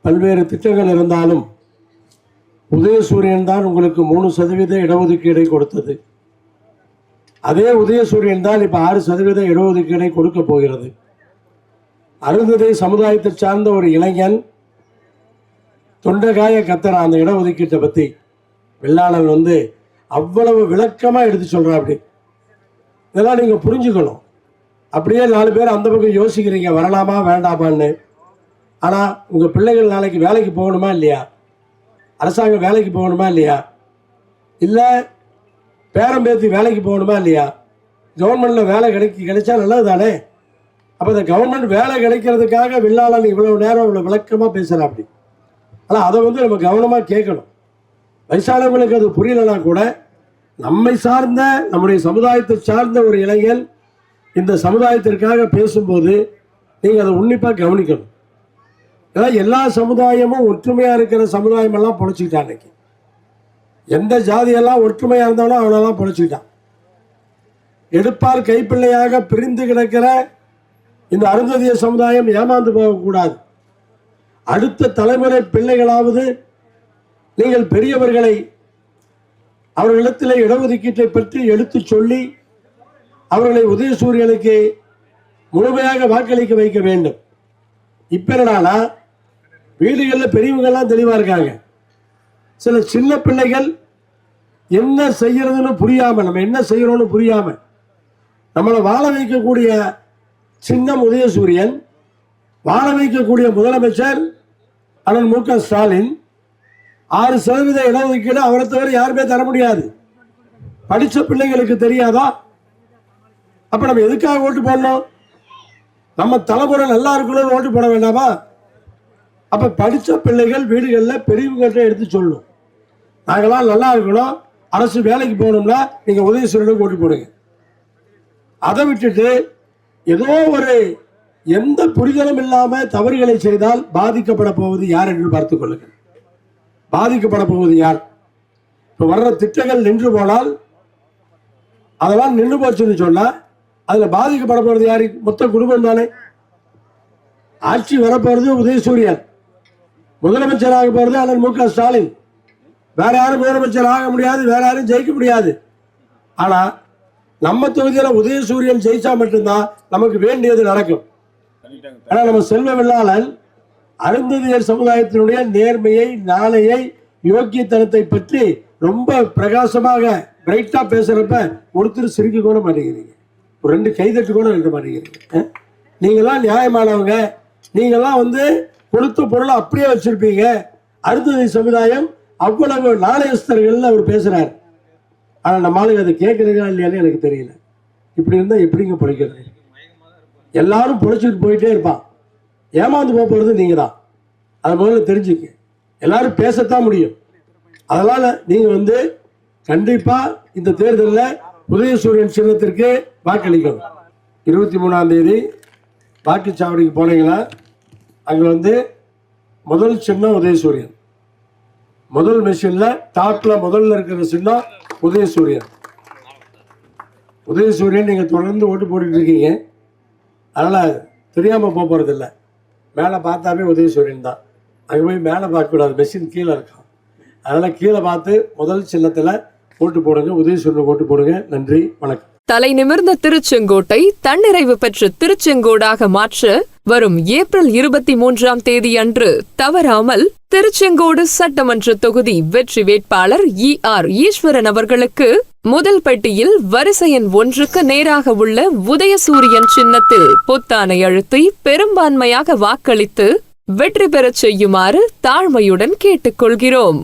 பல்வேறு திட்டங்கள் இருந்தாலும் உதயசூரியன் தான் உங்களுக்கு 3% இடஒதுக்கீடை கொடுத்தது. அதே உதயசூரியன் தான் இப்போ 6% இடஒதுக்கீடை கொடுக்க போகிறது. அருந்ததி சமுதாயத்தை சார்ந்த ஒரு இளைஞன் தொண்டகாய கத்தன அந்த இடஒதுக்கீட்டை பற்றி வெள்ளாளன் அவ்வளவு விளக்கமாக எடுத்து சொல்கிறான். அப்படி இதெல்லாம் நீங்கள் புரிஞ்சுக்கணும். அப்படியே 4 பேர் அந்த பக்கம் யோசிக்கிறீங்க வரலாமா வேண்டாமான்னு. ஆனால் உங்கள் பிள்ளைகள் நாளைக்கு வேலைக்கு போகணுமா இல்லையா? அரசாங்கம் வேலைக்கு போகணுமா இல்லையா? இல்லை பேரம்பேத்தி வேலைக்கு போகணுமா இல்லையா? கவர்மெண்ட்டில் வேலை கிடைச்சா நல்லது தானே. அப்போ இந்த கவர்மெண்ட் வேலை கிடைக்கிறதுக்காக வெள்ளாளன் இவ்வளவு நேரம் இவ்வளோ விளக்கமாக பேசுகிறான். அப்படி ஆனால் அதை நம்ம கவனமாக கேட்கணும். வயசானவங்களுக்கு அது புரியலைன்னா கூட நம்மை சார்ந்த நம்முடைய சமுதாயத்தை சார்ந்த ஒரு இளைஞன் இந்த சமுதாயத்திற்காக பேசும்போது நீங்கள் அதை உன்னிப்பாக கவனிக்கணும். ஏன்னா எல்லா சமுதாயமும் ஒற்றுமையாக இருக்கிற சமுதாயம் எல்லாம் பொழைச்சிக்கிட்டான். அன்னைக்கு எந்த ஜாதியெல்லாம் ஒற்றுமையாக இருந்தாலும் அவனெல்லாம் பொழைச்சிக்கிட்டான். எடுப்பார் கைப்பிள்ளையாக பிரிந்து கிடக்கிற இந்த அருந்ததிய சமுதாயம் ஏமாந்து போகக்கூடாது. அடுத்த தலைமுறை பிள்ளைகளாவது நீங்கள் பெரியவர்களை அவர்களிடத்தில் இடஒதுக்கீட்டை பற்றி எடுத்து சொல்லி அவர்களை உதயசூரியனுக்கு முழுமையாக வாக்களிக்க வைக்க வேண்டும். இப்ப என்னன்னா வீடுகளில் பெரியவங்கெல்லாம் தெளிவாக இருக்காங்க. சில சின்ன பிள்ளைகள் என்ன செய்யறதுன்னு புரியாம நம்ம என்ன செய்யறோம்னு புரியாம நம்மளை வாழ வைக்கக்கூடிய சின்னம் உதயசூரியன், வாழ வைக்கக்கூடிய முதலமைச்சர் அண்ணன் மு.க. ஸ்டாலின் 6% இடஒதுக்கீடு அவரை தவிர யாருமே தர முடியாது. படித்த பிள்ளைங்களுக்கு தெரியாதா? அப்ப நம்ம எதுக்காக ஓட்டு போடணும்? நம்ம தலைமுறை நல்லா இருக்கணும் ஓட்டு போட வேண்டாமா? அப்ப படித்த பிள்ளைகள் வீடுகளில் பெரியவங்கள்ட்ட எடுத்து சொல்லணும், நாங்களாம் நல்லா இருக்கணும், அரசு வேலைக்கு போகணும்னா நீங்க உதயசூரியனுக்கு ஓட்டு போடுங்க. அதை விட்டுட்டு ஏதோ ஒரு எந்த புரிதலும் இல்லாம தவறுகளை செய்தால் பாதிக்கப்பட போவது யார் என்று பார்த்துக் கொள்ளுங்கள். பாதிக்கப்பட போவது யார்? இப்ப வர்ற திட்டங்கள் நின்று போனால் அதெல்லாம் நின்று போச்சுன்னு சொன்னா அதுல பாதிக்கப்பட போறது யாரு? மொத்த குடும்பம் தானே. ஆட்சி வரப்போறது உதயசூரியன், முதலமைச்சராக போறது அண்ணன் மு.க. ஸ்டாலின். வேற யாரும் முதலமைச்சர் ஆக முடியாது, வேற யாரும் ஜெயிக்க முடியாது. ஆனா நம்ம தொகுதியில உதயசூரியன் ஜெயிச்சா மட்டும்தான் நமக்கு வேண்டியது நடக்கும். ஆனா நம்ம செல்வ வெள்ளாளன் அருந்ததியர் சமுதாயத்தினுடைய நேர்மையை, நாளையை, யோக்கியத்தனத்தை பற்றி ரொம்ப பிரகாசமாக பிரைட்டா பேசுறப்ப ஒருத்தர் சிரிக்க கூட மாட்டேங்கிறீங்க, ஒரு 2 கைதட்டு கூட இருக்க மாட்டேங்கிறீங்க. நீங்களாம் நியாயமானவங்க, நீங்களாம் கொடுத்த பொருளை அப்படியே வச்சிருப்பீங்க. அருந்ததி சமுதாயம் அவ்வளவு நாணயஸ்தர்கள் அவர் பேசுறாரு. ஆனா நம்ம ஆளுங்க அதை கேட்கறதா இல்லையான்னு எனக்கு தெரியல. இப்படி இருந்தா எப்படிங்க பிழைக்கிறது? எல்லாரும் பிழைச்சிட்டு போயிட்டே இருப்பான். ஏமாந்து போறது நீங்க தான். அதை முதல்ல தெரிஞ்சுக்க. எல்லாரும் பேசத்தான் முடியும். அதனால நீங்க கண்டிப்பா இந்த தேர்தலில் உதயசூரியன் சின்னத்திற்கு வாக்களிக்கணும். 23ஆம் தேதி வாக்குச்சாவடிக்கு போனீங்கன்னா அங்க முதல் சின்னம் உதயசூரியன். முதல் மிஷின்ல டாப்ல முதல்ல இருக்கிற சின்னம் உதயசூரியன். உதயசூரியன் நீங்க தொடர்ந்து ஓட்டு போட்டுட்டு இருக்கீங்க. அதனால தெரியாம போறது இல்லை. மேலே பார்த்தாவே உதயசூரியன் தான். அங்கே போய் மேலே பார்க்கக்கூடாது, மெஷின் கீழே இருக்கான். அதனால கீழே பார்த்து முதல் சின்னத்தில் ஓட்டு போடுங்க, உதயசூரியன் ஓட்டு போடுங்க. நன்றி, வணக்கம். தலை நிமிர்ந்த திருச்செங்கோட்டை தன்னிறைவு பெற்ற திருச்செங்கோடாக மாற்ற வரும் ஏப்ரல் 23ஆம் தேதி அன்று தவறாமல் திருச்செங்கோடு சட்டமன்ற தொகுதி வெற்றி வேட்பாளர் E.R. ஈஸ்வரன் அவர்களுக்கு முதல் பெட்டியில் வரிசை எண் 1க்கு நேராக உள்ள உதயசூரியன் சின்னத்தில் பொத்தானை அழுத்தி பெரும்பான்மையாக வாக்களித்து வெற்றி பெறச் செய்யுமாறு தாழ்மையுடன் கேட்டுக்கொள்கிறோம்.